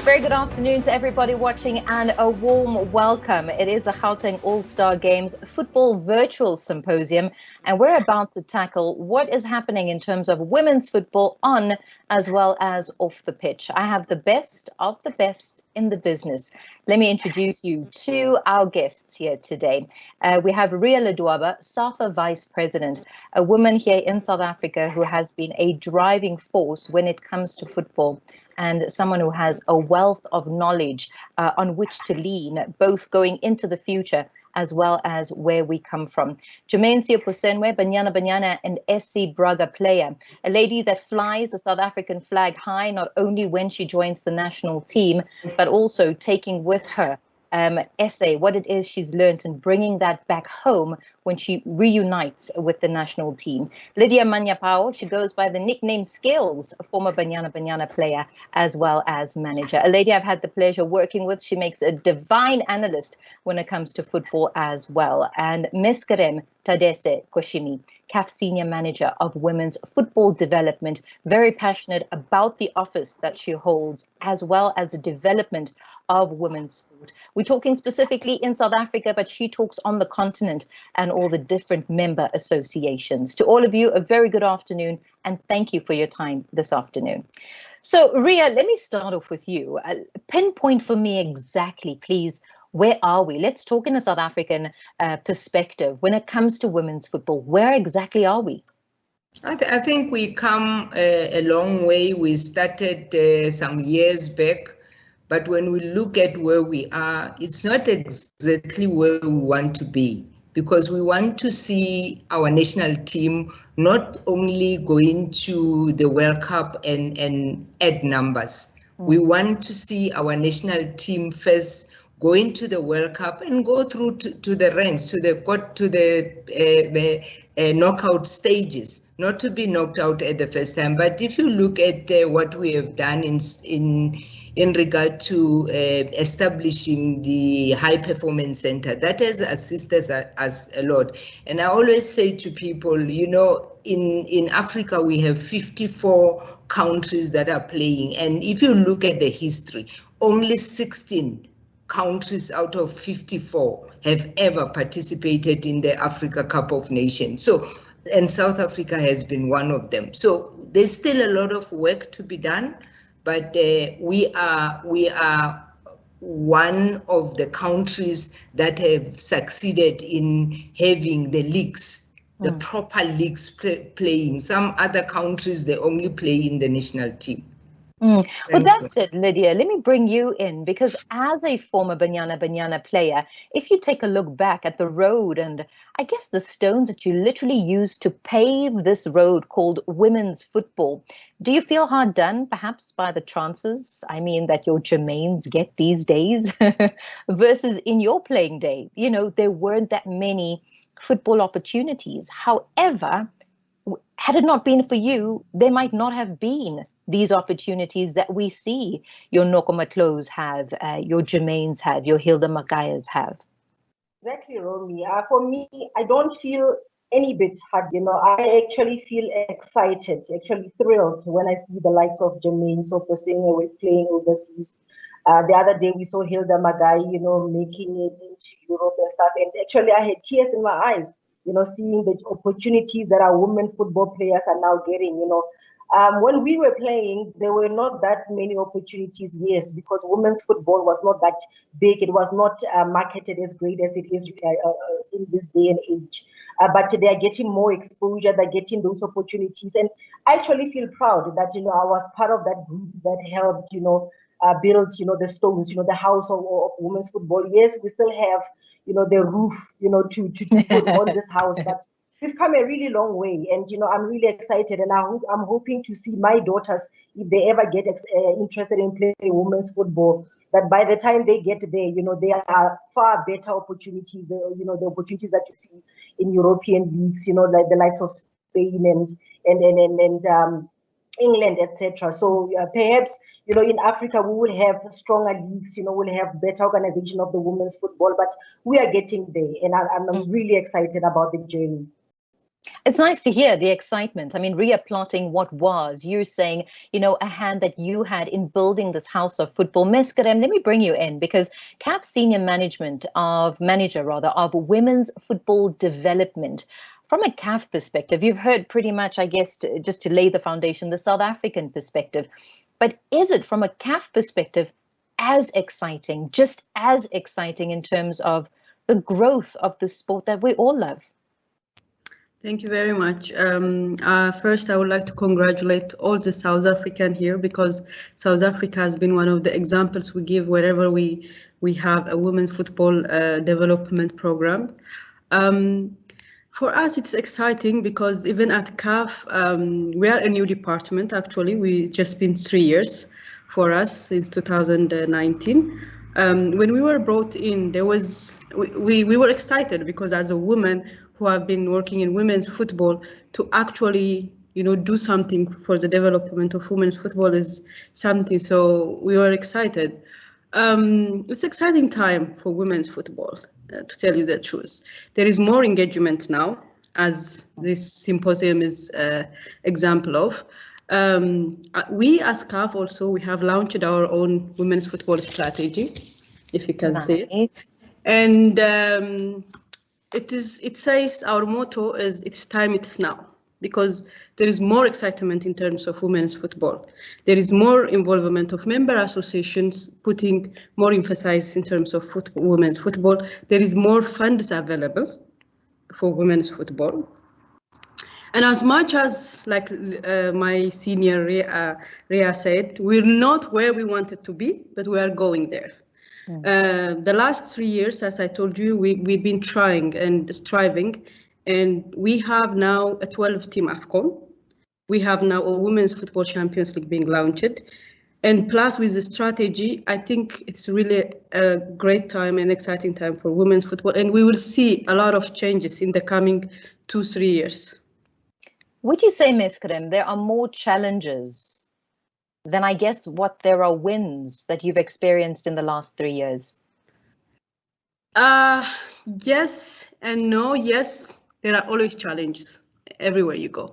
Very good afternoon to everybody watching and a warm welcome. It is a Gauteng All-Star Games Football Virtual Symposium, and we're about to tackle what is happening in terms of women's football on as well as off the pitch. I have the best of the best in the business. Let me introduce you to our guests here today. We have Ria Ledwaba, SAFA Vice President, a woman here in South Africa who has been a driving force when it comes to football, and someone who has a wealth of knowledge on which to lean, both going into the future as well as where we come from. Jermaine Sioposenwe, Banyana and SC Braga player, a lady that flies the South African flag high, not only when she joins the national team, but also taking with her essay, what it is she's learned, and bringing that back home when she reunites with the national team. Lydia Manyapao, she goes by the nickname Skills, a former Banyana player as well as manager. A lady I've had the pleasure working with. She makes a divine analyst when it comes to football as well. And Meskerem Tadese Koshimi, CAF Senior Manager of Women's Football Development, very passionate about the office that she holds as well as the development of women's sport. We're talking specifically in South Africa, but she talks on the continent and all the different member associations. To all of you, a very good afternoon, and thank you for your time this afternoon. So, Ria, let me start off with you. Pinpoint for me exactly, please, where are we? Let's talk in a South African perspective. When it comes to women's football, where exactly are we? I think we come a long way. We started some years back. But when we look at where we are, it's not exactly where we want to be, because we want to see our national team not only going to the World Cup and add numbers. We want to see our national team first going to the World Cup and go through to the ranks, to the knockout stages, not to be knocked out at the first time. But if you look at what we have done in regard to establishing the High Performance Center, that has assisted us a lot. And I always say to people, you know, in Africa, we have 54 countries that are playing. And if you look at the history, only 16 countries out of 54 have ever participated in the Africa Cup of Nations. So, and South Africa has been one of them. So there's still a lot of work to be done, but we are one of the countries that have succeeded in having the leagues, the proper leagues playing. Some other countries, they only play in the national team. Well, that's it, Lydia. Let me bring you in, because as a former Banyana player, if you take a look back at the road and I guess the stones that you literally used to pave this road called women's football, do you feel hard done perhaps by the chances, I mean, that your Jermaines get these days versus in your playing day? You know, there weren't that many football opportunities. However, had it not been for you, there might not have been these opportunities that we see your Noko Matlos have, your Jermaines have, your Hilda Magayas have. Exactly, Romy. For me, I don't feel any bit hard. You know, I actually feel excited, actually thrilled when I see the likes of Jermaine Sioposenwe playing overseas. The other day we saw Hilda Magai, you know, making it into Europe and stuff. And actually I had tears in my eyes, you know, seeing the opportunities that our women football players are now getting, you know. When we were playing, there were not that many opportunities, yes, because women's football was not that big. It was not marketed as great as it is in this day and age. But they are getting more exposure, they're getting those opportunities. And I actually feel proud that, you know, I was part of that group that helped, you know, build, you know, the stones, you know, the house of women's football. Yes, we still have, you know, the roof, you know, to put on this house, but we've come a really long way, and you know, I'm really excited, and I'm hoping to see my daughters, if they ever get interested in playing women's football, that by the time they get there, you know, there are far better opportunities, you know, the opportunities that you see in European leagues, you know, like the likes of Spain and England, etc. So perhaps, you know, in Africa we will have stronger leagues, you know, we'll have better organization of the women's football, but we are getting there, and I'm really excited about the journey. It's nice to hear the excitement. I mean, reapplotting what was. You're saying, a hand that you had in building this house of football. Meskerem, let me bring you in because CAF senior manager of women's football development. From a CAF perspective, you've heard pretty much, I guess, just to lay the foundation, the South African perspective. But is it from a CAF perspective just as exciting in terms of the growth of the sport that we all love? Thank you very much. First, I would like to congratulate all the South African here because South Africa has been one of the examples we give wherever we have a women's football development program. For us, it's exciting because even at CAF, we are a new department. Actually, we just been 3 years for us since 2019. When we were brought in, we were excited because as a woman who have been working in women's football to actually, do something for the development of women's football is something. So we were excited. It's exciting time for women's football, to tell you the truth. There is more engagement now, as this symposium is example of. We as CAF also, we have launched our own women's football strategy, if you can see it. And it says our motto is it's time, it's now, because there is more excitement in terms of women's football. There is more involvement of member associations, putting more emphasis in terms of women's football. There is more funds available for women's football. And as much as, like my senior Ria said, we're not where we wanted to be, but we are going there. The last 3 years, as I told you, we've been trying and striving, and we have now a 12-team AFCON. We have now a Women's Football Champions League being launched. And plus with the strategy, I think it's really a great time and exciting time for women's football. And we will see a lot of changes in the coming 2-3 years. Would you say, Meskerem, there are more challenges than I guess what there are wins that you've experienced in the last 3 years? Yes and no. Yes, there are always challenges everywhere you go,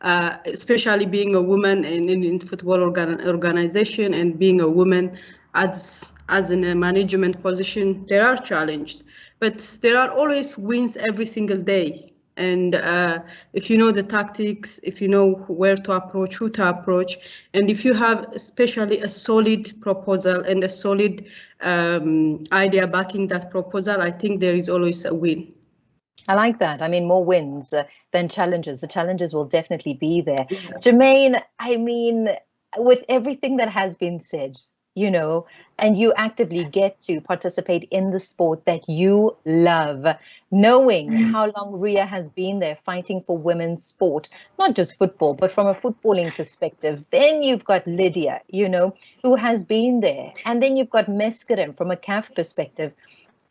especially being a woman in football organization and being a woman as in a management position. There are challenges, but there are always wins every single day. And if you know the tactics, if you know where to approach, who to approach, and if you have especially a solid proposal and a solid idea backing that proposal, I think there is always a win. I like that. I mean, more wins than challenges. The challenges will definitely be there. Yeah. Jermaine, I mean, with everything that has been said, and you actively get to participate in the sport that you love, knowing how long Ria has been there fighting for women's sport, not just football, but from a footballing perspective. Then you've got Lydia, who has been there. And then you've got Meskerem from a CAF perspective.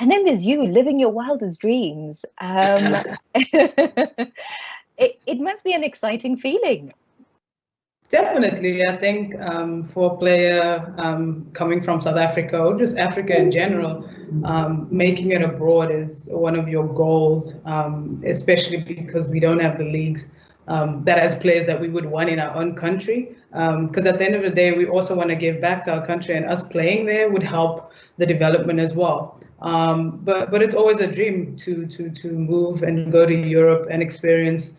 And then there's you living your wildest dreams. It must be an exciting feeling. Definitely. I think for a player coming from South Africa or just Africa in general, making it abroad is one of your goals, especially because we don't have the leagues that as players that we would want in our own country. Because at the end of the day, we also want to give back to our country, and us playing there would help the development as well. But it's always a dream to move and go to Europe and experience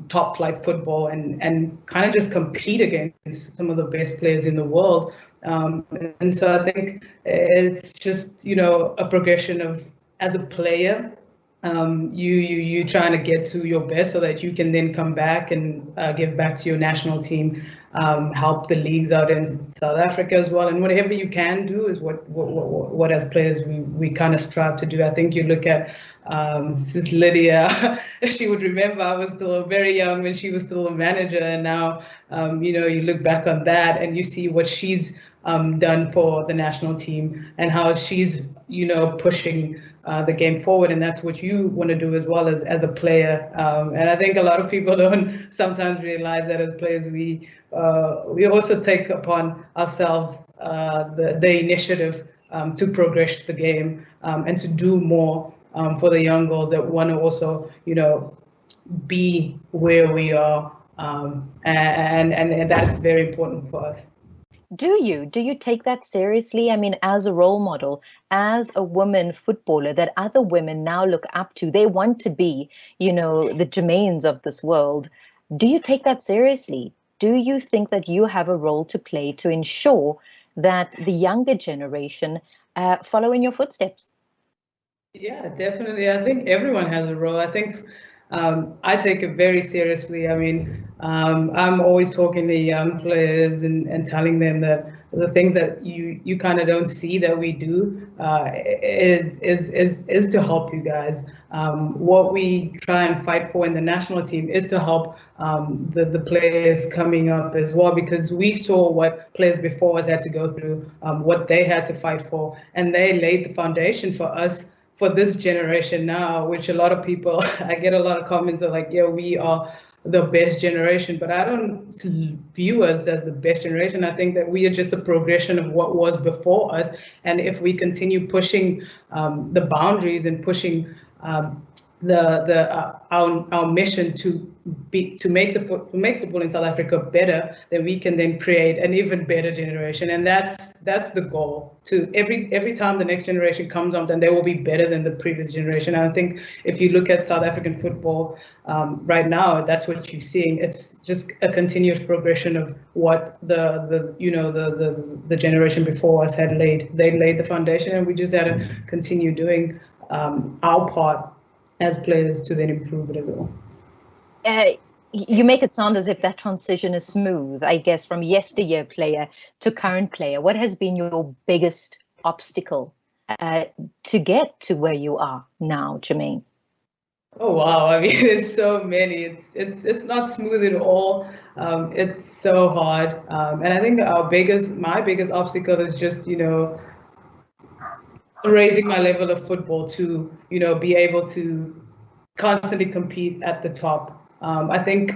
top flight football and kind of just compete against some of the best players in the world. And so I think it's just, a progression of, as a player, you trying to get to your best so that you can then come back and give back to your national team, help the leagues out in South Africa as well. And whatever you can do is what as players we kind of strive to do. I think you look at Sis Lydia, she would remember I was still very young when she was still a manager, and now you look back on that and you see what she's done for the national team and how she's pushing the game forward, and that's what you want to do as well as a player. And I think a lot of people don't sometimes realize that as players we also take upon ourselves the initiative to progress the game and to do more for the young girls that want to also be where we are, and that's very important for us. Do you take that seriously? I mean, as a role model, as a woman footballer that other women now look up to, they want to be, the Jermaines of this world. Do you take that seriously? Do you think that you have a role to play to ensure that the younger generation follow in your footsteps? Yeah, definitely. I think everyone has a role. I think I take it very seriously. I mean, I'm always talking to young players and telling them that the things that you kind of don't see that we do is to help you guys. What we try and fight for in the national team is to help the players coming up as well, because we saw what players before us had to go through, what they had to fight for, and they laid the foundation for us, for this generation now, which a lot of people, I get a lot of comments of like, yeah, we are the best generation, but I don't view us as the best generation. I think that we are just a progression of what was before us. And if we continue pushing the boundaries and pushing our mission to make football in South Africa better, then we can then create an even better generation, and that's the goal. To every time the next generation comes on, then they will be better than the previous generation. And I think if you look at South African football right now, that's what you're seeing. It's just a continuous progression of what the generation before us had laid. They laid the foundation, and we just had to continue doing our part as players to then improve it as well. You make it sound as if that transition is smooth, I guess, from yesteryear player to current player. What has been your biggest obstacle to get to where you are now, Jermaine? Oh wow! I mean, there's so many. It's not smooth at all. It's so hard, and I think my biggest obstacle is just raising my level of football to be able to constantly compete at the top. I think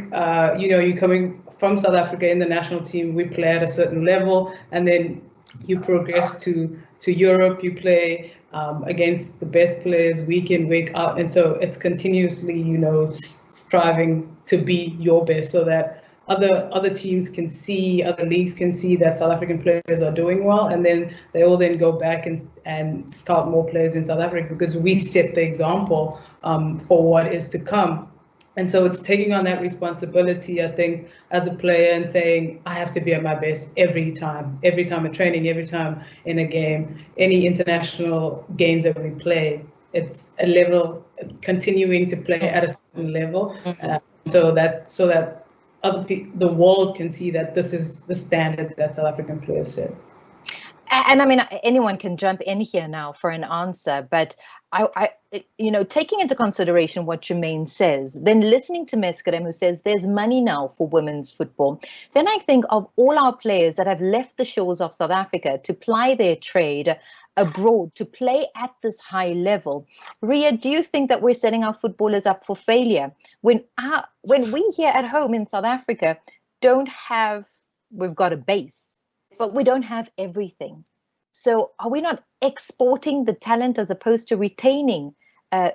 you're coming from South Africa in the national team. We play at a certain level, and then you progress to Europe. You play against the best players week in, week out, and so it's continuously striving to be your best, so that other teams can see, other leagues can see that South African players are doing well, and then they all then go back and scout more players in South Africa, because we set the example for what is to come. And so it's taking on that responsibility, I think, as a player, and saying, I have to be at my best every time in training, every time in a game, any international games that we play. It's a level, continuing to play at a certain level, so that the world can see that this is the standard that South African players set. And I mean, anyone can jump in here now for an answer, but I taking into consideration what Jermaine says, then listening to Meskerem, who says there's money now for women's football, then I think of all our players that have left the shores of South Africa to ply their trade abroad, to play at this high level. Ria, do you think that we're setting our footballers up for failure when we here at home in South Africa we've got a base, but we don't have everything? So are we not exporting the talent as opposed to retaining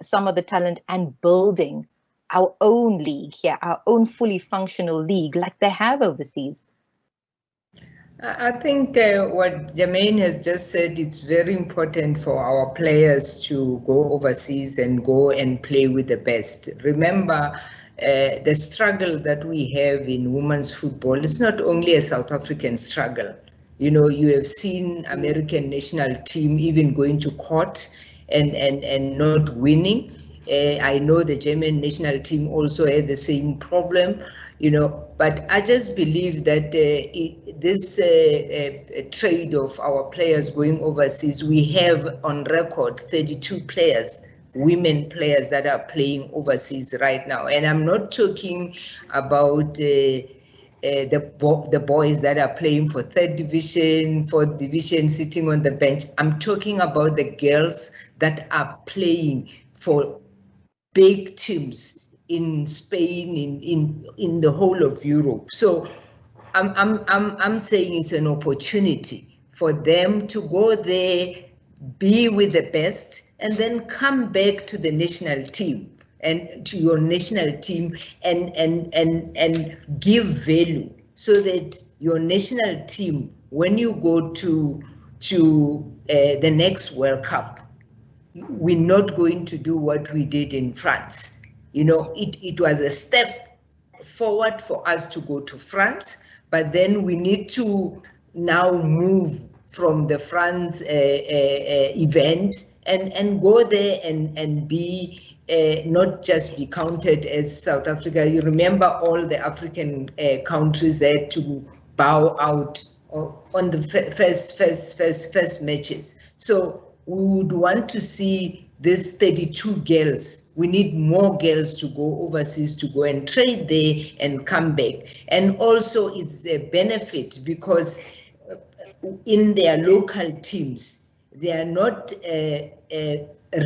some of the talent and building our own league here, our own fully functional league like they have overseas? I think what Jermaine has just said, it's very important for our players to go overseas and go and play with the best. Remember, the struggle that we have in women's football is not only a South African struggle. You have seen American national team even going to court and not winning. I know the German national team also had the same problem, but I just believe that this trade of our players going overseas, we have on record 32 players, women players that are playing overseas right now. And I'm not talking about the boys that are playing for third division, fourth division, sitting on the bench. I'm talking about the girls that are playing for big teams in Spain, in the whole of Europe. So I'm saying it's an opportunity for them to go there, be with the best, and then come back to the national team and to your national team and give value, so that your national team, when you go to the next World Cup, we're not going to do what we did in France. You know, it was a step forward for us to go to France, but then we need to now move from the France event and go there and be not just be counted as South Africa. You remember all the African countries had to bow out on the first matches. So we would want to see these 32 girls. We need more girls to go overseas, to go and trade there and come back. And also it's a benefit because in their local teams, they are not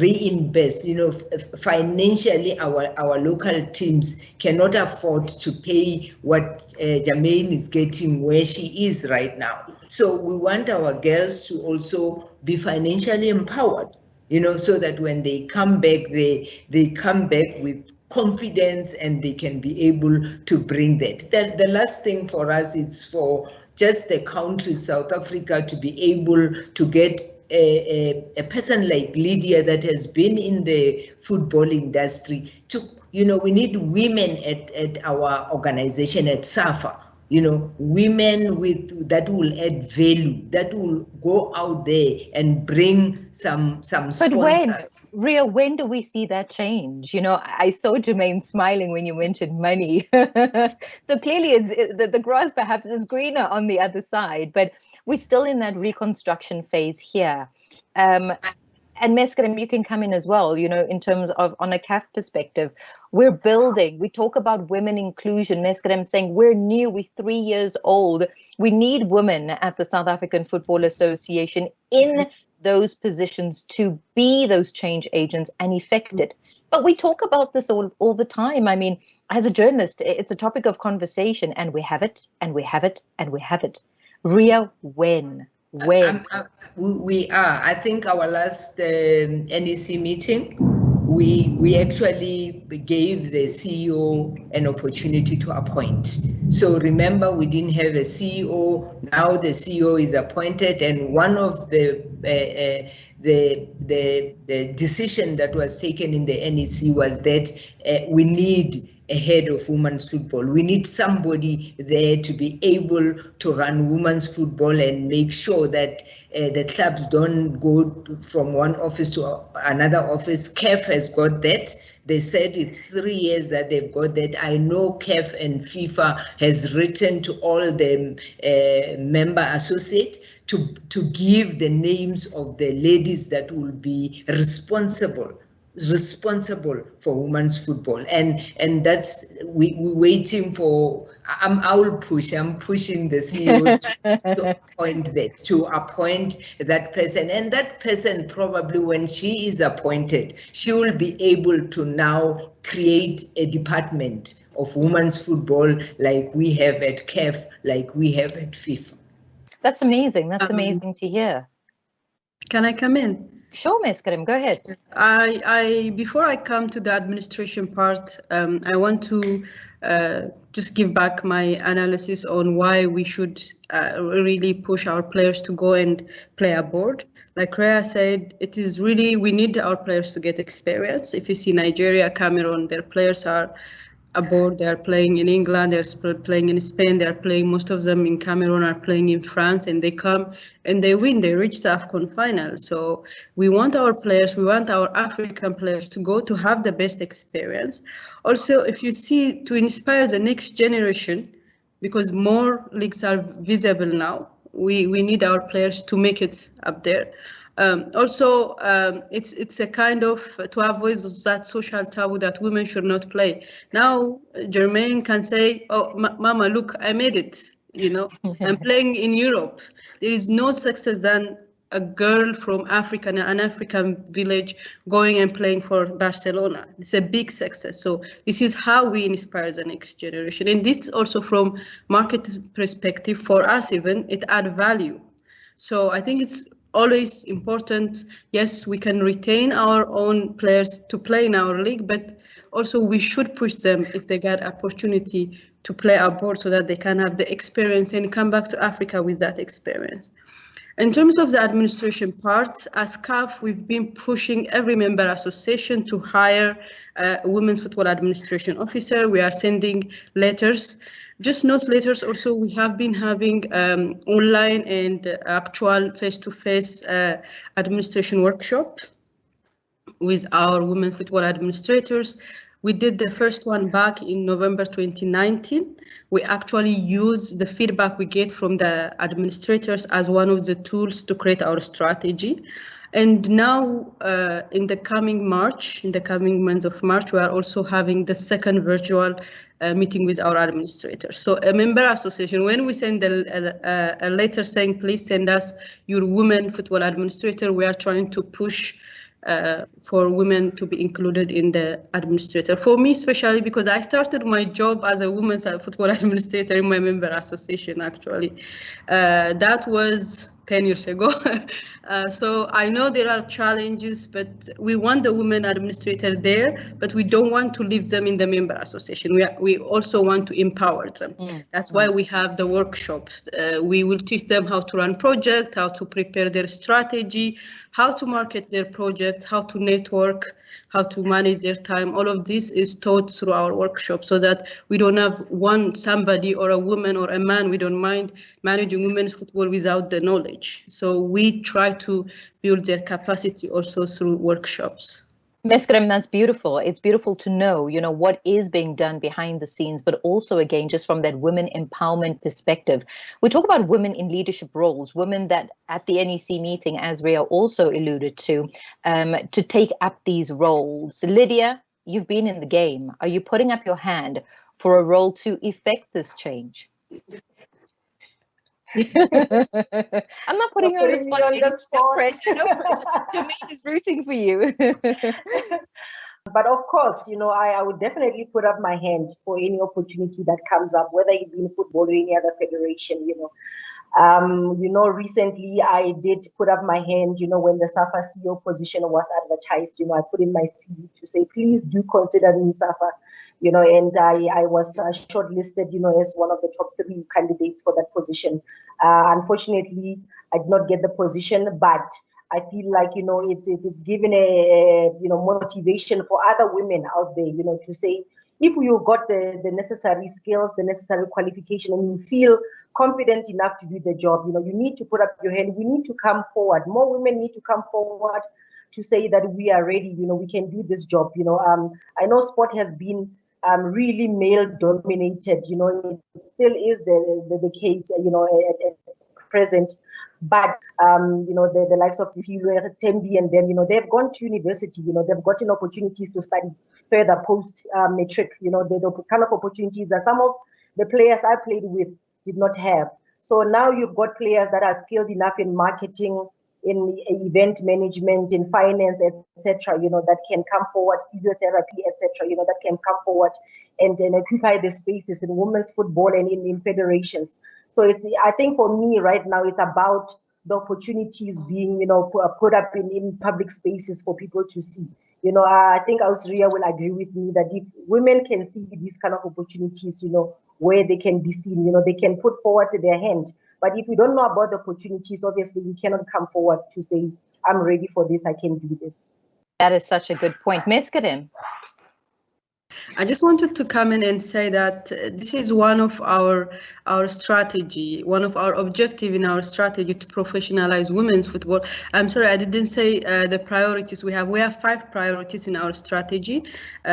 reinvest. You know, financially, our local teams cannot afford to pay what Jermaine is getting where she is right now. So we want our girls to also be financially empowered, you know, so that when they come back, they come back with confidence and they can be able to bring that. The last thing for us is for just the country, South Africa, to be able to get a person like Lydia that has been in the football industry to, you know, we need women at our organization at SAFA, you know, women with that will add value, that will go out there and bring some sponsors. But Ria, when do we see that change? You know, I saw Jermaine smiling when you mentioned money. So clearly the grass perhaps is greener on the other side, but we're still in that reconstruction phase here. And Meskerem, you can come in as well, you know, in terms of on a CAF perspective, we're building, we talk about women inclusion. Meskerem saying we're new, we're 3 years old. We need women at the South African Football Association in those positions to be those change agents and effect it. But we talk about this all the time. I mean, as a journalist, it's a topic of conversation, and we have it, and we have it, and we have it. Ria, when? We are. I think our last NEC meeting, we actually gave the CEO an opportunity to appoint. So remember, we didn't have a CEO. Now the CEO is appointed, and one of the decision that was taken in the NEC was that we need a head of women's football. We need somebody there to be able to run women's football and make sure that the clubs don't go from one office to another office. CAF has got that. They said it's 3 years that they've got that. I know CAF and FIFA has written to all the member associates to give the names of the ladies that will be responsible for women's football, and that's we're waiting for. I'm pushing the CEO to appoint that person, and that person probably, when she is appointed, she will be able to now create a department of women's football like we have at CAF, like we have at FIFA. That's amazing. That's amazing to hear. Can I come in? Sure, Meskerem, go ahead. Before I come to the administration part, I want to just give back my analysis on why we should really push our players to go and play abroad. Like Rhea said, it is really, we need our players to get experience. If you see Nigeria, Cameroon, their players are abroad, they are playing in England, they're playing in Spain, they're playing, most of them in Cameroon are playing in France, and they come and they win, they reach the AFCON final. So we want our players, we want our African players to go to have the best experience. Also, if you see, to inspire the next generation, because more leagues are visible now, we need our players to make it up there. It's a kind of to avoid that social taboo that women should not play. Now, Jermaine can say, "Oh, Mama, look, I made it. You know, I'm playing in Europe." There is no success than a girl from Africa, an African village, going and playing for Barcelona. It's a big success. So this is how we inspire the next generation, and this also from market perspective for us, even it add value. So I think it's always important. Yes, we can retain our own players to play in our league, but also we should push them if they get opportunity to play abroad so that they can have the experience and come back to Africa with that experience. In terms of the administration part, as CAF, we've been pushing every member association to hire a women's football administration officer. We are sending letters, just not letters. Also, we have been having online and actual face-to-face administration workshop with our women football administrators. We did the first one back in November 2019. We actually use the feedback we get from the administrators as one of the tools to create our strategy. And now in the coming months of March, we are also having the second virtual meeting with our administrators. So a member association, when we send a letter saying, please send us your women football administrator, we are trying to push for women to be included in the administrator. For me, especially because I started my job as a women's football administrator in my member association, actually. That was 10 years ago. So I know there are challenges, but we want the women administrator there, but we don't want to leave them in the member association. We also want to empower them. That's why we have the workshops. We will teach them how to run projects, how to prepare their strategy, how to market their projects, how to network, how to manage their time. All of this is taught through our workshop so that we don't have somebody or a woman or a man, we don't mind managing women's football without the knowledge. So we try to build their capacity also through workshops. Ms. Graham, that's beautiful. It's beautiful to know, what is being done behind the scenes, but also, again, just from that women empowerment perspective. We talk about women in leadership roles, women that at the NEC meeting, as Ria also alluded to take up these roles. Lydia, you've been in the game. Are you putting up your hand for a role to effect this change? I'm not putting you on the spot. Pressure. No pressure. Jermaine is rooting for you. But of course, I would definitely put up my hand for any opportunity that comes up, whether it be in football or any other federation. Recently I did put up my hand, when the SAFA CEO position was advertised, I put in my CV to say, please do consider me SAFA, and I was shortlisted, as one of the top 3 candidates for that position. Unfortunately, I did not get the position, but I feel like, it's given a motivation for other women out there, to say, if you got the necessary skills, the necessary qualification, and you feel confident enough to do the job, you need to put up your hand. We need to come forward. More women need to come forward to say that we are ready, we can do this job. I know sport has been really male dominated, it still is the case, at present. But the likes of Tembi and them, they've gone to university, they've gotten opportunities to study further post matric, the kind of opportunities that some of the players I played with did not have. So now you've got players that are skilled enough in marketing, in event management, in finance, etc. That can come forward, physiotherapy, etc. That can come forward and occupy the spaces in women's football and in federations. So I think for me right now, it's about the opportunities being, put up in public spaces for people to see. I think Ausria will agree with me that if women can see these kind of opportunities, where they can be seen, they can put forward their hand. But if we don't know about the opportunities, obviously we cannot come forward to say, I'm ready for this, I can do this. That is such a good point. Ms. Karim. I just wanted to come in and say that this is one of our strategy, one of our objective in our strategy to professionalize women's football. I'm sorry, I didn't say the priorities we have. We have 5 priorities in our strategy: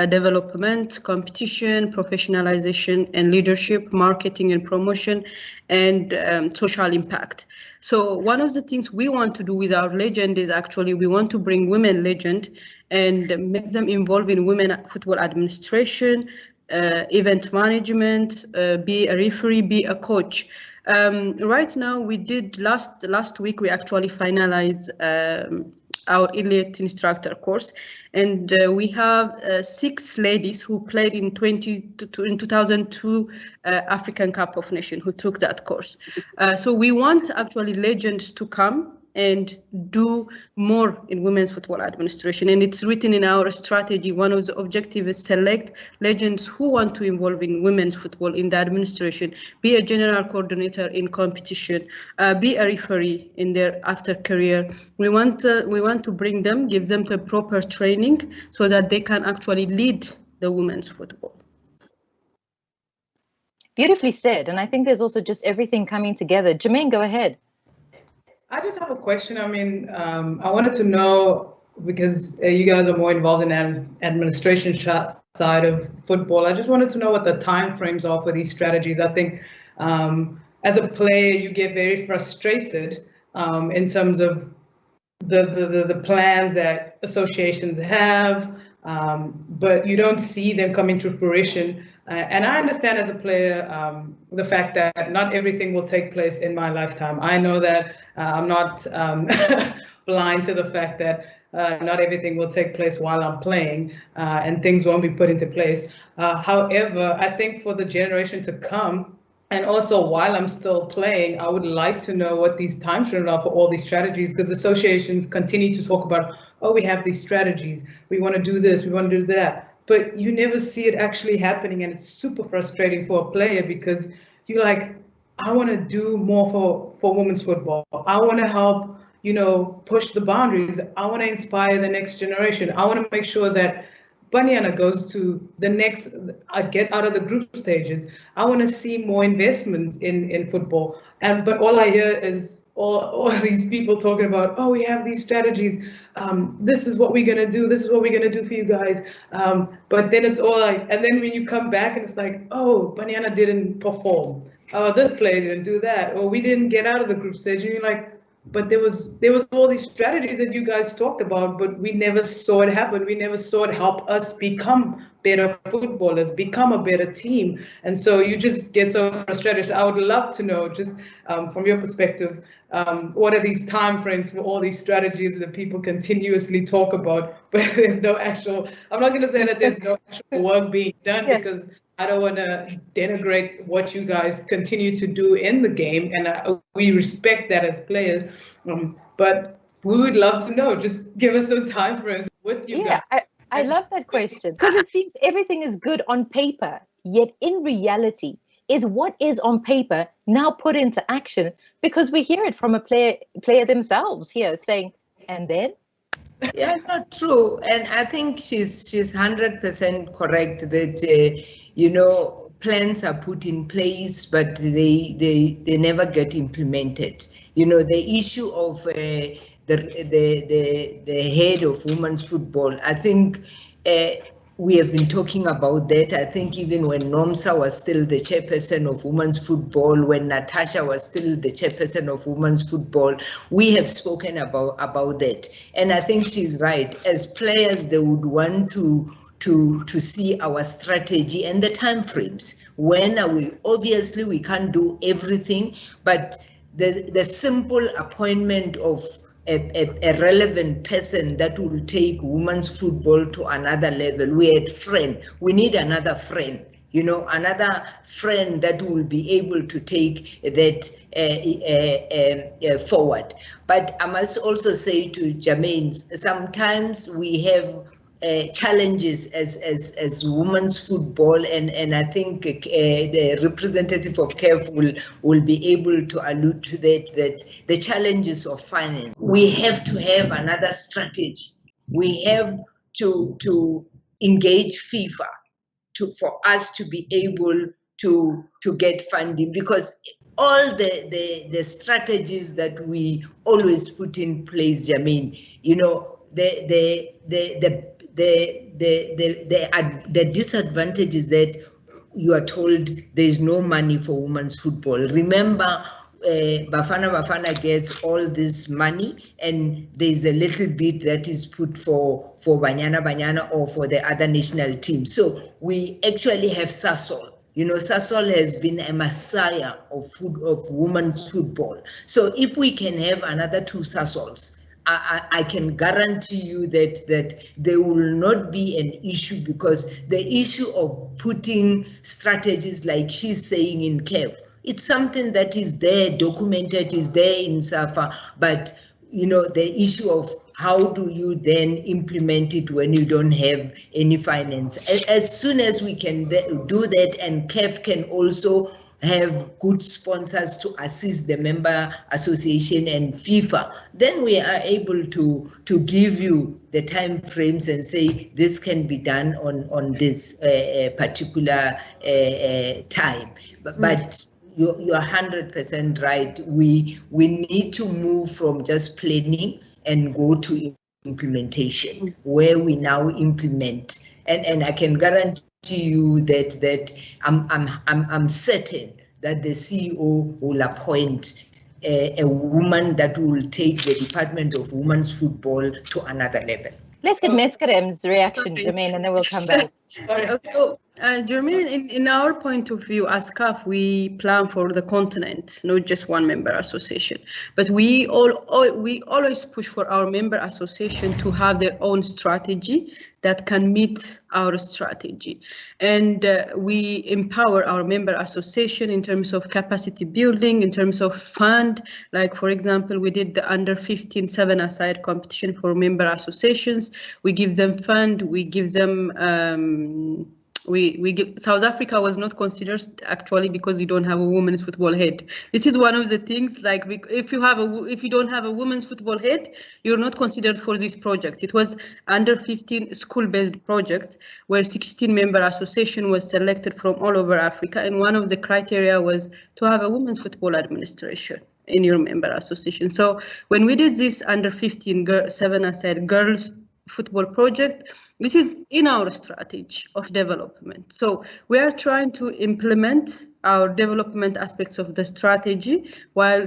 development, competition, professionalization and leadership, marketing and promotion, and social impact. So one of the things we want to do with our legend is actually we want to bring women legend and make them involved in women football administration, event management, be a referee, be a coach. Right now, we did last week, we actually finalized our elite instructor course, and we have 6 ladies who played in 2002 African Cup of Nations who took that course. So we want actually legends to come and do more in women's football administration. And it's written in our strategy. One of the objectives is select legends who want to involve in women's football in the administration, be a general coordinator in competition, be a referee in their after career. We want to bring them, give them the proper training so that they can actually lead the women's football. Beautifully said. And I think there's also just everything coming together. Jermaine, go ahead. I just have a question. I mean, I wanted to know, because you guys are more involved in the administration side of football. I just wanted to know what the timeframes are for these strategies. I think as a player, you get very frustrated in terms of the plans that associations have, but you don't see them coming to fruition. And I understand as a player the fact that not everything will take place in my lifetime. I know that I'm not blind to the fact that not everything will take place while I'm playing and things won't be put into place. However, I think for the generation to come, and also while I'm still playing, I would like to know what these timeframes are for all these strategies, because associations continue to talk about, oh, we have these strategies, we want to do this, we want to do that. But you never see it actually happening, and it's super frustrating for a player because you're like, I want to do more for women's football. I want to help, push the boundaries. I want to inspire the next generation. I want to make sure that Banyana goes to the next, get out of the group stages. I want to see more investments in football. But all I hear is all these people talking about, oh, we have these strategies. This is what we're going to do. This is what we're going to do for you guys. But then it's all like, and then when you come back and it's like, oh, Banyana didn't perform. Oh, this player didn't do that. Or we didn't get out of the group stage. And you're like, but there was all these strategies that you guys talked about, but we never saw it happen. We never saw it help us become better footballers, become a better team. And so you just get so frustrated. So I would love to know, just from your perspective, what are these time frames for all these strategies that people continuously talk about, but there's no actual, I'm not going to say that there's no actual work being done, because I don't want to denigrate what you guys continue to do in the game, and we respect that as players. But we would love to know. Just give us some time frames with you guys. I love that question, because it seems everything is good on paper, yet in reality, is what is on paper now put into action? Because we hear it from a player themselves here saying, and then. Yeah, not true. And I think she's 100% correct that plans are put in place, but they never get implemented. The issue of the head of women's football, I think we have been talking about that. I think even when Nomsa was still the chairperson of women's football, when Natasha was still the chairperson of women's football, we have spoken about that. And I think she's right. As players, they would want to see our strategy and the timeframes. When are we? Obviously, we can't do everything, but the simple appointment of a relevant person that will take women's football to another level. We had friend. We need another friend. Another friend that will be able to take that forward. But I must also say to Jermaine, sometimes we have challenges as women's football, and I think the representative of CAF will be able to allude to that the challenges of finance. We have to have another strategy. We have to engage FIFA for us to be able to get funding, because all the strategies that we always put in place, Jermaine, the disadvantage is that you are told there's no money for women's football. Remember, Bafana gets all this money, and there's a little bit that is put for Banyana or for the other national team. So we actually have Sasol. Sasol has been a messiah of women's football. So if we can have another 2 Sasols, I can guarantee you that there will not be an issue, because the issue of putting strategies like she's saying in CAF, it's something that is there, documented, is there in SAFA, but the issue of how do you then implement it when you don't have any finance. As soon as we can do that, and CAF can also have good sponsors to assist the member association and FIFA, then we are able to give you the time frames and say this can be done on this particular time. But you're 100% right. We need to move from just planning and go to implementation, where we now implement. And I can guarantee you that I'm certain that the CEO will appoint a woman that will take the Department of Women's Football to another level. Let's get Meskarem's reaction, Jermaine, and then we'll come back. So, Jermaine, in our point of view, as CAF, we plan for the continent, not just one member association. But we always push for our member association to have their own strategy that can meet our strategy. And we empower our member association in terms of capacity building, in terms of fund. Like, for example, we did the under 15 7-a-side competition for member associations. We give them fund, we give them we give. South Africa was not considered actually because you don't have a women's football head. This is one of the things, like, if you don't have a women's football head, you're not considered for this project. It was under 15 school-based project where 16 member association was selected from all over Africa, and one of the criteria was to have a women's football administration in your member association. So when we did this under 15 7-a-side girls football project, this is in our strategy of development. So we are trying to implement our development aspects of the strategy while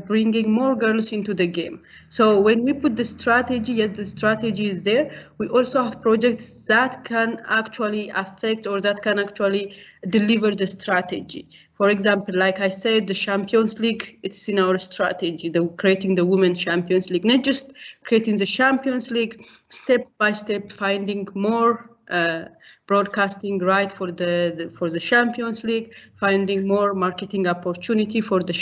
bringing more girls into the game. So when we put the strategy, yes, the strategy is there. We also have projects that can actually affect or that can actually deliver the strategy. For example, like I said, the Champions League, it's in our strategy, creating the Women's Champions League, not just creating the Champions League, step by step, finding more broadcasting right for the Champions League, finding more marketing opportunity for the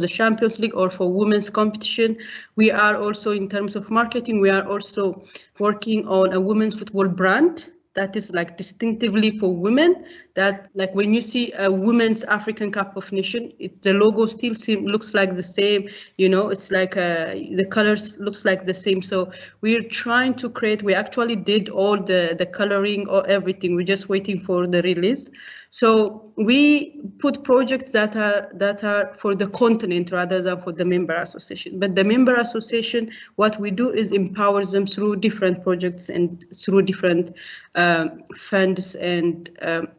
Champions League or for women's competition. We are also, in terms of marketing, we are also working on a women's football brand that is like distinctively for women, that like when you see a Women's African Cup of Nations, the logo still looks like the same, it's like the colors looks like the same. So we're trying to create, we actually did all the coloring or everything, we're just waiting for the release. So we put projects that are for the continent rather than for the member association. But the member association, what we do is empower them through different projects and through different funds, and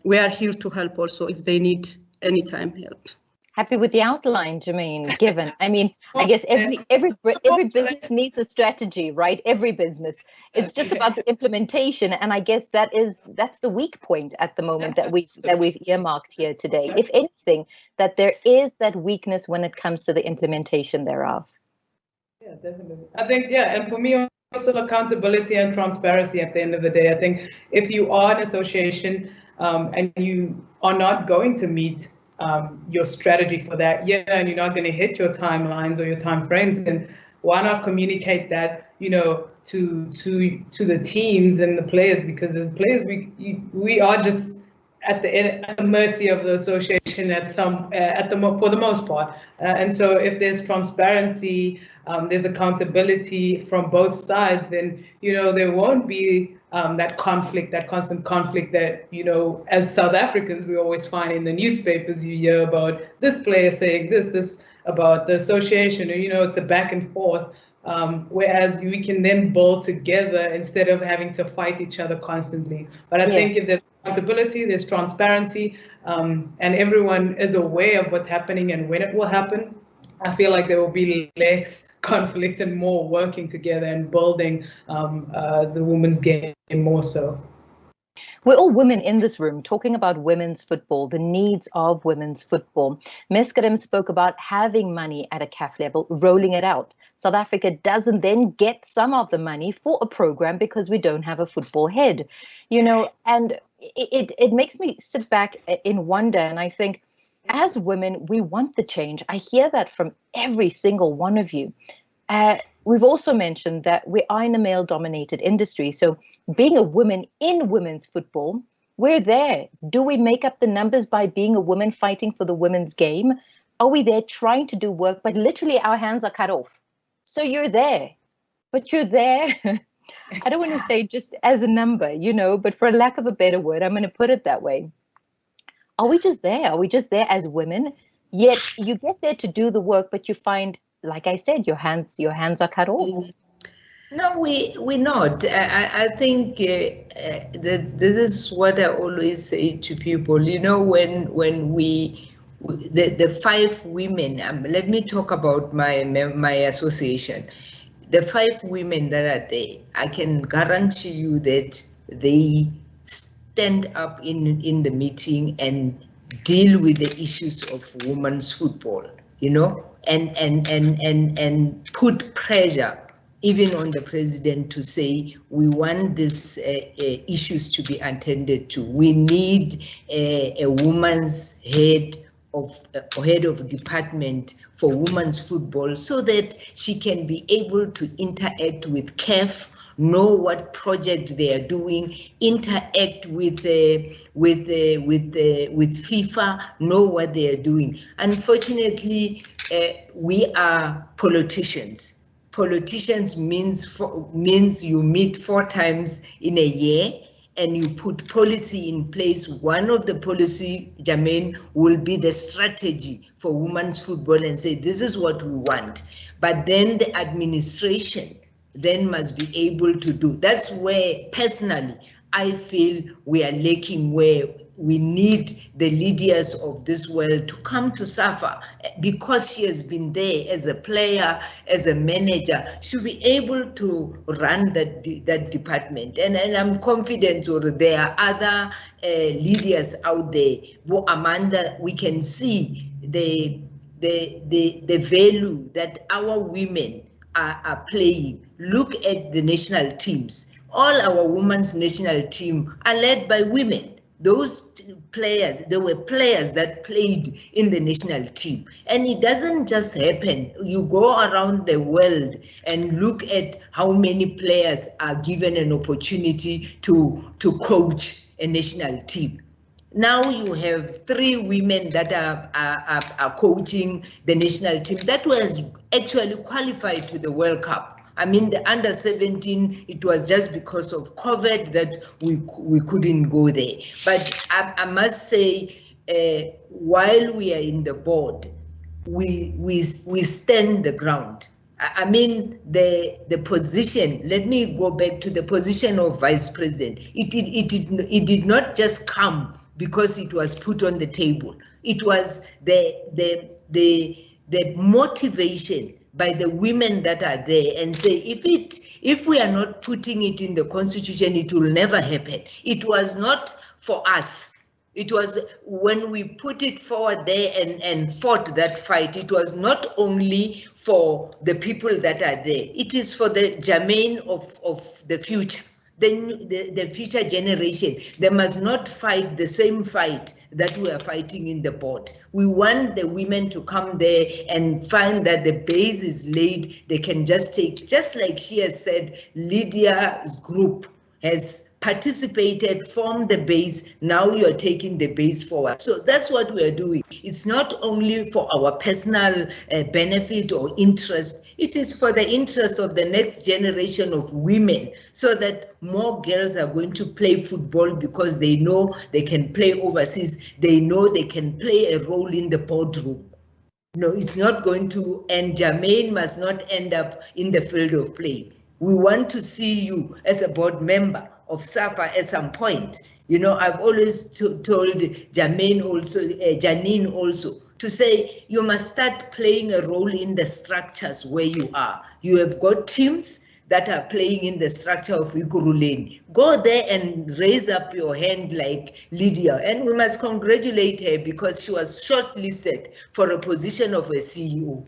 we are here to help also if they need anytime help. Happy with the outline, Jermaine, given. I mean, I guess every business needs a strategy, right? Every business. It's just about the implementation, and I guess that's the weak point at the moment that we've earmarked here today. If anything, that there is that weakness when it comes to the implementation thereof. Yeah, definitely. I think, and for me also accountability and transparency at the end of the day. I think if you are an association and you are not going to meet your strategy for that year, and you're not going to hit your timelines or your time frames, then why not communicate that, to the teams and the players? Because as players, we are just at the mercy of the association for the most part. And so if there's transparency, there's accountability from both sides, then there won't be that constant conflict that, as South Africans, we always find in the newspapers. You hear about this player saying this about the association, it's a back and forth. Whereas we can then build together instead of having to fight each other constantly. But I think if there's accountability, there's transparency, and everyone is aware of what's happening and when it will happen, I feel like there will be less conflict and more working together and building the women's game more so. We're all women in this room talking about women's football, the needs of women's football. Meskarem spoke about having money at a CAF level, rolling it out. South Africa doesn't then get some of the money for a program because we don't have a football head, and it makes me sit back in wonder. And I think, as women, we want the change. I hear that from every single one of you. we've also mentioned that we are in a male-dominated industry. So being a woman in women's football, we're there. Do we make up the numbers by being a woman fighting for the women's game? Are we there trying to do work, but literally our hands are cut off? So you're there, but you're there. I don't want to say just as a number, but for lack of a better word, I'm going to put it that way. Are we just there? Are we just there as women? Yet you get there to do the work, but you find, like I said, your hands are cut off. No, we're not. I think this is what I always say to people. When the 5 women. Let me talk about my association. The 5 women that are there, I can guarantee you that they stand up in the meeting and deal with the issues of women's football, and put pressure even on the president to say, we want these issues to be attended to. We need a woman's head of department for women's football so that she can be able to interact with CAF, know what project they are doing, interact with FIFA, know what they are doing. Unfortunately, we are politicians. Politicians means you meet 4 times in a year and you put policy in place. One of the policy, Jermaine, will be the strategy for women's football and say, this is what we want. But then the administration then must be able to do. That's where, personally, I feel we are lacking, where we need the leaders of this world to come to SAFA, because she has been there as a player, as a manager, should be able to run that department. And I'm confident there are other leaders out there. Amanda, we can see the value that our women are playing. Look at the national teams. All our women's national team are led by women. Those players, there were players that played in the national team. And it doesn't just happen. You go around the world and look at how many players are given an opportunity to coach a national team. Now you have 3 women that are coaching the national team that was actually qualified to the World Cup. I mean, the under 17, it was just because of COVID that we couldn't go there. But I must say, while we are in the board, we stand the ground. I mean, the position, let me go back to the position of vice president. It did not just come because it was put on the table. It was the motivation by the women that are there, and say, if we are not putting it in the constitution, it will never happen. It was not for us. It was when we put it forward there and fought that fight, it was not only for the people that are there, it is for the Jermaine of the future. The future generation, they must not fight the same fight that we are fighting in the board. We want the women to come there and find that the base is laid. They can just take, just like she has said, Lydia's group has participated, formed the base. Now you're taking the base forward. So that's what we are doing. It's not only for our personal benefit or interest. It is for the interest of the next generation of women, so that more girls are going to play football because they know they can play overseas. They know they can play a role in the boardroom. No, it's not going to, and Jermaine must not end up in the field of play. We want to see you as a board member of SAFA at some point. You know, I've always told Janine also to say you must start playing a role in the structures where you are. You have got teams that are playing in the structure of Ikuruleni. Go there and raise up your hand like Lydia. And we must congratulate her because she was shortlisted for a position of a CEO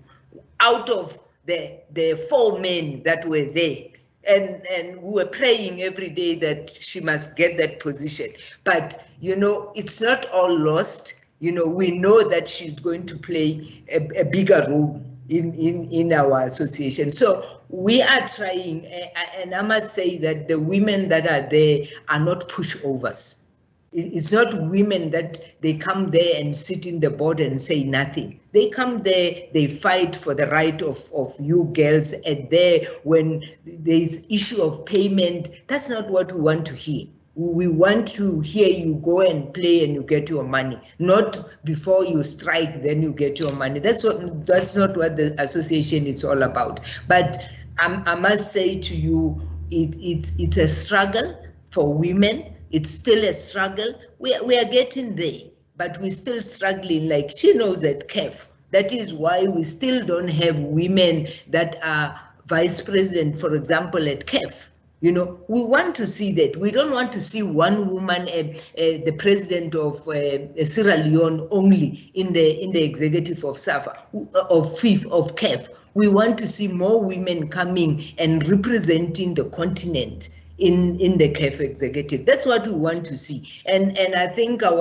out of the 4 men that were there. And we were praying every day that she must get that position. But, you know, it's not all lost. You know, we know that she's going to play a bigger role in our association. So we are trying, and I must say that the women that are there are not pushovers. It's not women that they come there and sit in the board and say nothing. They come there, they fight for the right of you girls, and there when there's issue of payment, that's not what we want to hear. We want to hear you go and play and you get your money, not before you strike, then you get your money. That's not what the association is all about. But I must say to you, it's a struggle for women. It's still a struggle. We are getting there, but we're still struggling. Like she knows at CAF. That is why we still don't have women that are vice president, for example, at CAF. You know, we want to see that. We don't want to see one woman, the president of Sierra Leone, only in the executive of SAFA, of CAF. We want to see more women coming and representing the continent in the CAF executive. That's what we want to see. And I think I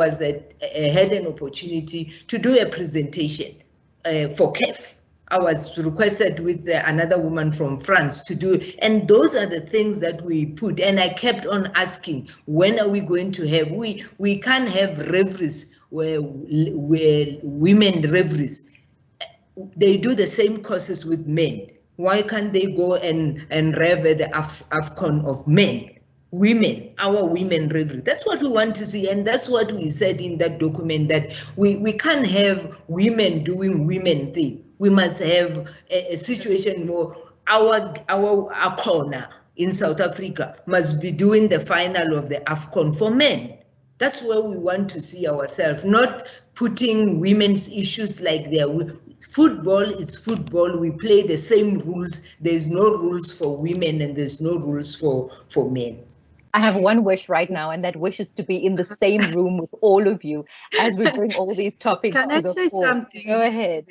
had an opportunity to do a presentation for CAF. I was requested with another woman from France to do, and those are the things that we put. And I kept on asking, when are we going to have? We can't have referees where women referees. They do the same courses with men. Why can't they go and rev at the AFCON of men? Women, our women referee. That's what we want to see, and that's what we said in that document, that we can't have women doing women thing. We must have a situation more, our corner in South Africa must be doing the final of the AFCON for men. That's where we want to see ourselves, not putting women's issues like football is football. We play the same rules. There's no rules for women and there's no rules for men. I have one wish right now, and that wish is to be in the same room with all of you as we bring all these topics to the fore. Can I say something? Go ahead.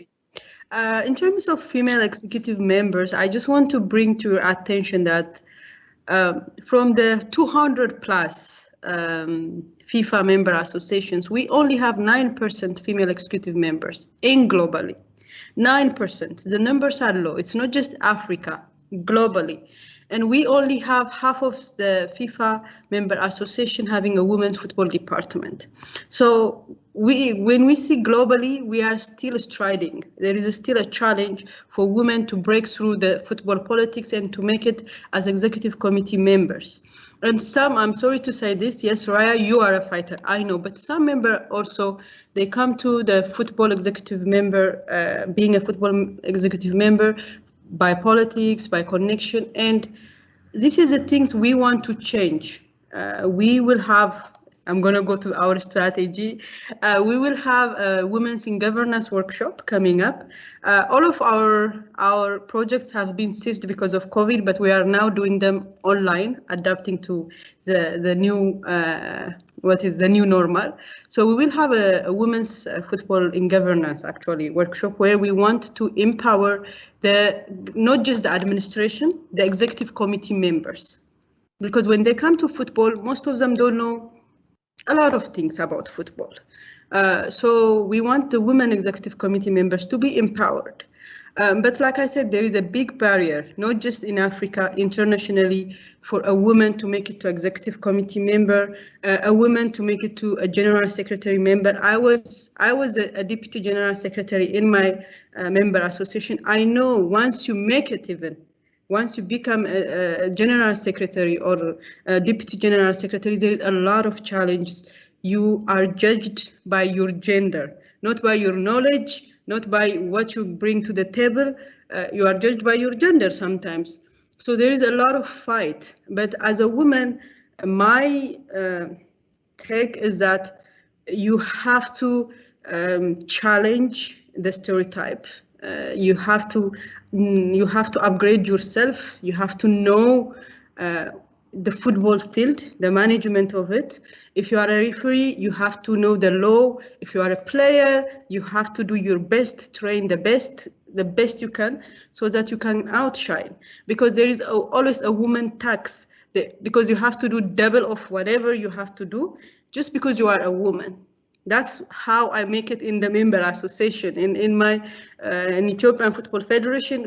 In terms of female executive members, I just want to bring to your attention that from the 200 plus FIFA member associations, we only have 9% female executive members globally. 9%. The numbers are low. It's not just Africa, globally. And we only have half of the FIFA member association having a women's football department. So when we see globally, we are still striding. There is still a challenge for women to break through the football politics and to make it as executive committee members. And some, I'm sorry to say this, yes, Raya, you are a fighter, I know, but some member also, they come to the football executive member, being a football executive member, by politics, by connection, and this is the things we want to change. We will have, I'm going to go to our strategy. We will have a Women's in Governance workshop coming up. All of our projects have been ceased because of COVID, but we are now doing them online, adapting to the new what is the new normal. So we will have a women's football in governance actually workshop where we want to empower not just the administration, the executive committee members, because when they come to football, most of them don't know a lot of things about football. So we want the women executive committee members to be empowered. But like I said, there is a big barrier, not just in Africa, internationally, for a woman to make it to executive committee member, a woman to make it to a general secretary member. I was a deputy general secretary in my member association. I know once you make it once you become a general secretary or a deputy general secretary, there is a lot of challenges. You are judged by your gender, not by your knowledge, not by what you bring to the table. You are judged by your gender sometimes. So there is a lot of fight. But as a woman, my take is that you have to challenge the stereotype. You have to upgrade yourself. You have to know the football field, the management of it. If you are a referee, you have to know the law. If you are a player, you have to do your best, train the best you can, so that you can outshine. Because there is always a woman tax, because you have to do double of whatever you have to do, just because you are a woman. That's how I make it in the member association. In my in Ethiopian Football Federation,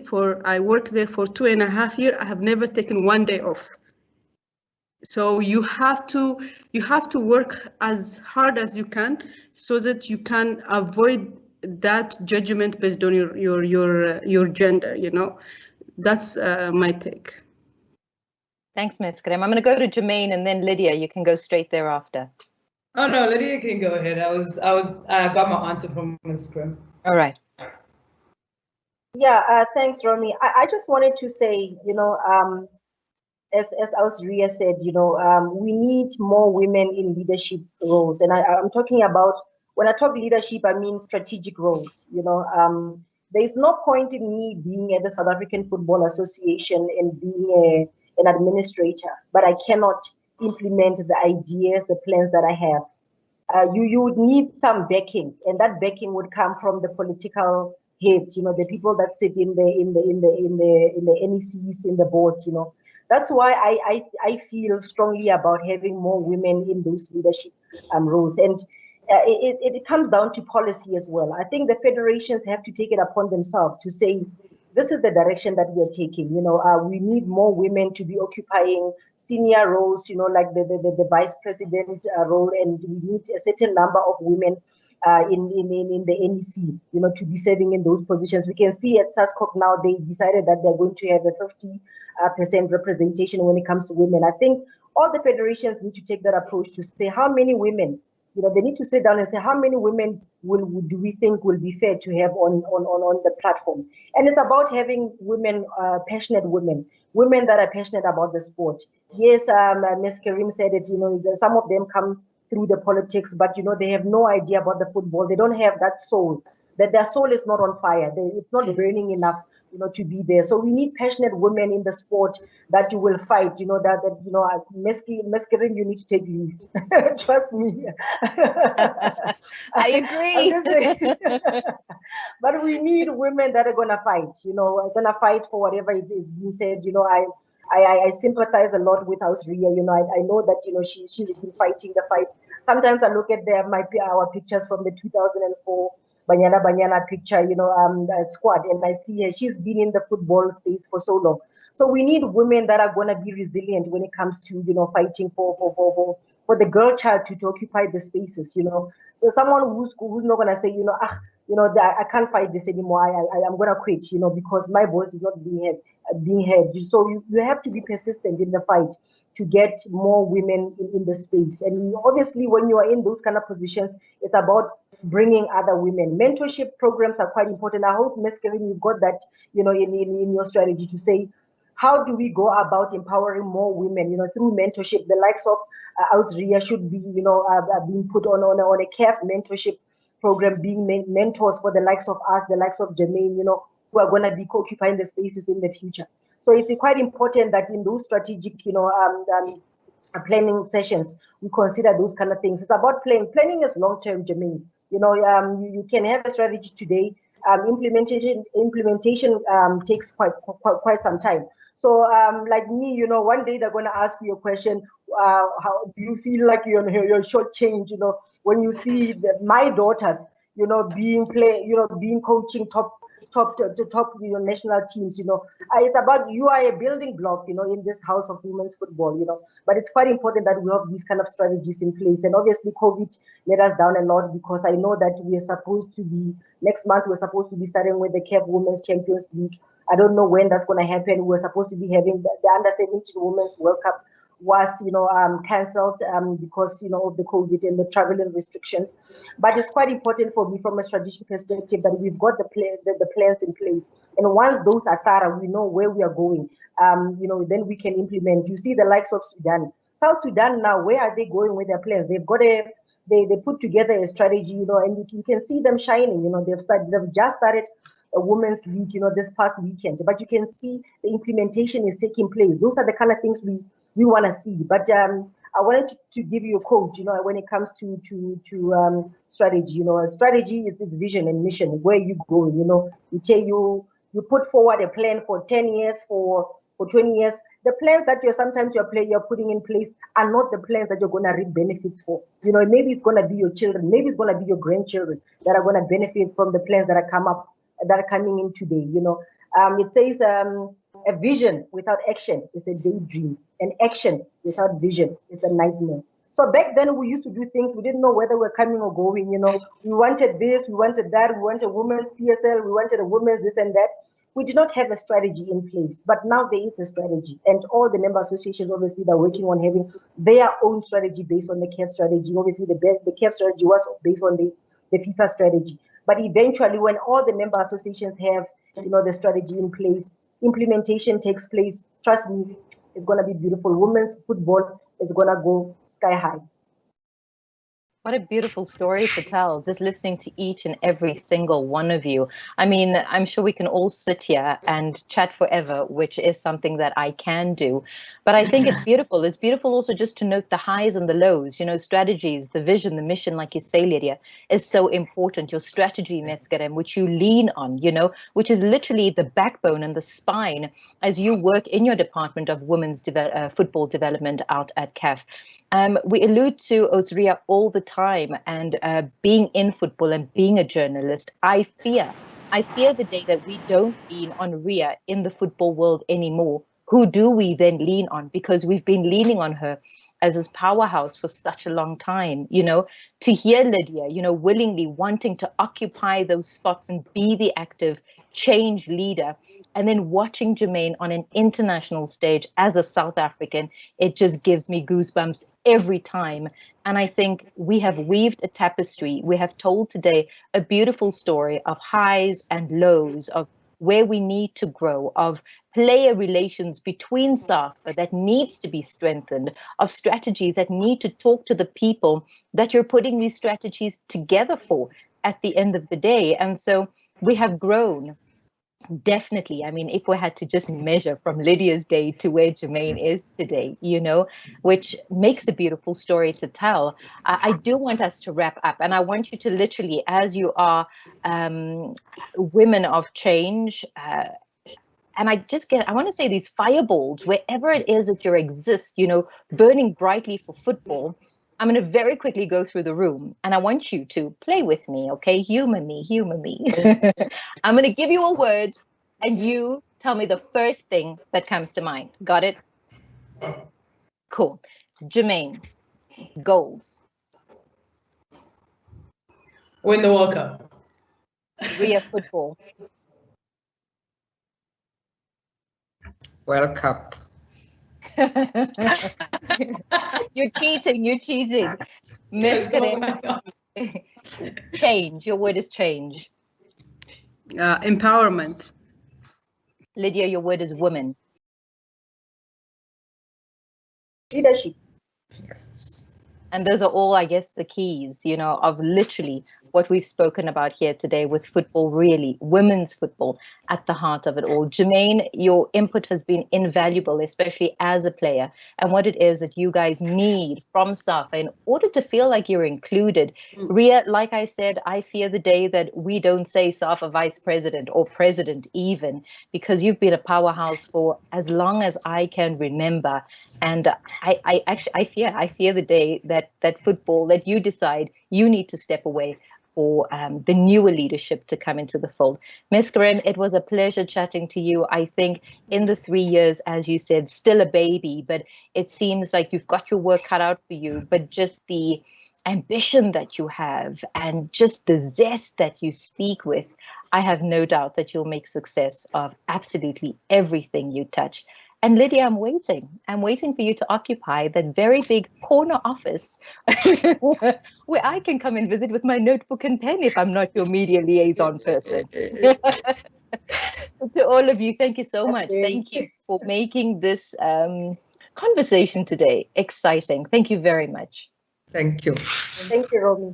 I worked there for 2.5 years. I have never taken one day off. So you have to work as hard as you can so that you can avoid that judgment based on your gender. You know, that's my take. Thanks, Ms. Krem. I'm going to go to Jermaine and then Lydia. You can go straight thereafter. Oh no, Lydia can go ahead. I got my answer from Ms. Krem. All right. Yeah, thanks, Romy. I just wanted to say, you know, as Ausria said, you know, we need more women in leadership roles. And I'm talking about, when I talk leadership, I mean strategic roles. You know, there is no point in me being at the South African Football Association and being an administrator, but I cannot implement the ideas, the plans that I have. You would need some backing, and that backing would come from the political heads, you know, the people that sit in the NECs, in the boards, you know. That's why I feel strongly about having more women in those leadership roles, and it comes down to policy as well. I think the federations have to take it upon themselves to say, this is the direction that we are taking. You know, we need more women to be occupying senior roles, you know, like the vice president role, and we need a certain number of women in the NEC, you know, to be serving in those positions. We can see at SASCOC now, they decided that they're going to have a 50% representation when it comes to women. I think all the federations need to take that approach to say, how many women, you know, they need to sit down and say, how many women do we think will be fair to have on the platform? And it's about having women, passionate women that are passionate about the sport. Yes, Ms. Karim said it, you know, some of them come through the politics, but, you know, they have no idea about the football. They don't have that soul, that their soul is not on fire. It's not burning enough, you know, to be there. So we need passionate women in the sport that you will fight, you know, that you know, Ms. Karim, you need to take leave. Trust me. I agree. But we need women that are going to fight, you know, are going to fight for whatever it is being said. You know, I sympathize a lot with Ausria. You know, I know that, you know, she's been fighting the fight. Sometimes I look at our pictures from the 2004 Banyana picture, you know, squad, and I see her. She's been in the football space for so long. So we need women that are going to be resilient when it comes to, you know, fighting for the girl child to occupy the spaces, you know. So someone who's not going to say, you know, you know, I can't fight this anymore. I'm going to quit, you know, because my voice is not being heard. So you have to be persistent in the fight to get more women in the space. And obviously, when you are in those kind of positions, it's about bringing other women. Mentorship programs are quite important. I hope, Ms. Kevin, you've got that, you know, in your strategy to say, how do we go about empowering more women, you know, through mentorship? The likes of Ausria should be, you know, being put on a CAF mentorship program, being mentors for the likes of us, the likes of Jermaine, you know, who are going to be occupying the spaces in the future. So it's quite important that in those strategic, you know, planning sessions, we consider those kind of things. It's about planning. Planning is long-term, Jermaine. You know, you can have a strategy today. Implementation takes quite some time. So, like me, you know, one day they're going to ask you a question. How do you feel like you're shortchanged? You know, when you see my daughters, you know, being coaching top you know, national teams, you know, it's about, you are a building block, you know, in this house of women's football, you know. But it's quite important that we have these kind of strategies in place. And obviously, COVID let us down a lot, because I know that we are supposed to be, next month we're supposed to be starting with the CAF Women's Champions League. I don't know when that's going to happen. We're supposed to be having the Under-17 Women's World Cup was, you know, cancelled because, you know, of the COVID and the traveling restrictions. But it's quite important for me from a strategic perspective that we've got the plans in place. And once those are thorough, we know where we are going. You know, then we can implement. You see the likes of Sudan. South Sudan now, where are they going with their plans? They've got they put together a strategy, you know, and you can see them shining. You know, they've just started a women's league, you know, this past weekend. But you can see the implementation is taking place. Those are the kind of things we want to see. But I wanted to give you a quote, you know, when it comes to strategy. You know, a strategy is its vision and mission, where you go. You know, you put forward a plan for 10 years, for 20 years. the plans that you're putting in place are not the plans that you're going to reap benefits for. You know, maybe it's going to be your children, maybe it's going to be your grandchildren that are going to benefit from the plans that are coming in today. You know, it says a vision without action is a daydream, and action without vision is a nightmare. So back then we used to do things, we didn't know whether we're coming or going, you know. We wanted this, we wanted that, we wanted a women's PSL, we wanted a women's this and that. We did not have a strategy in place, but now there is a strategy, and all the member associations obviously are working on having their own strategy based on the CAF strategy. Obviously the CAF strategy was based on the FIFA strategy. But eventually when all the member associations have, you know, the strategy in place, implementation takes place, trust me, it's going to be beautiful. Women's football is going to go sky high. What a beautiful story to tell, just listening to each and every single one of you. I mean, I'm sure we can all sit here and chat forever, which is something that I can do. But I think it's beautiful. It's beautiful also just to note the highs and the lows, you know, strategies, the vision, the mission, like you say, Lydia, is so important. Your strategy, Meskerem, which you lean on, you know, which is literally the backbone and the spine as you work in your Department of Women's Football Development out at CAF. We allude to Osria all the time, and being in football and being a journalist, I fear the day that we don't lean on Ria in the football world anymore. Who do we then lean on? Because we've been leaning on her as this powerhouse for such a long time, you know. To hear Lydia, you know, willingly wanting to occupy those spots and be the active change leader, and then watching Jermaine on an international stage as a South African, it just gives me goosebumps every time. And I think we have weaved a tapestry. We have told today a beautiful story of highs and lows, of where we need to grow, of player relations between SAFA that needs to be strengthened, of strategies that need to talk to the people that you're putting these strategies together for at the end of the day. And so we have grown. Definitely. I mean, if we had to just measure from Lydia's day to where Jermaine is today, you know, which makes a beautiful story to tell. I do want us to wrap up, and I want you to literally, as you are women of change, and I want to say these fireballs, wherever it is that you exist, you know, burning brightly for football. I'm going to very quickly go through the room, and I want you to play with me, okay? Humor me. I'm going to give you a word, and you tell me the first thing that comes to mind. Got it? Cool. Jermaine, goals. Win the World Cup. Ria football. World Cup. You're cheating. Change. Your word is change. Empowerment. Lydia, your word is woman. Leadership. Yes. And those are all, I guess, the keys, you know, of literally what we've spoken about here today with football, really, women's football at the heart of it all. Jermaine, your input has been invaluable, especially as a player, and what it is that you guys need from SAFA in order to feel like you're included. Ria, like I said, I fear the day that we don't say SAFA vice president or president even, because you've been a powerhouse for as long as I can remember. And I fear the day that football, that you decide you need to step away for the newer leadership to come into the fold. Ms. Karim, it was a pleasure chatting to you. I think in the 3 years, as you said, still a baby, but it seems like you've got your work cut out for you, but just the ambition that you have and just the zest that you speak with, I have no doubt that you'll make success of absolutely everything you touch. And Lydia, I'm waiting for you to occupy that very big corner office where I can come and visit with my notebook and pen if I'm not your media liaison person. To all of you, thank you so much. Thank you for making this conversation today exciting. Thank you very much. Thank you. Thank you, Romy.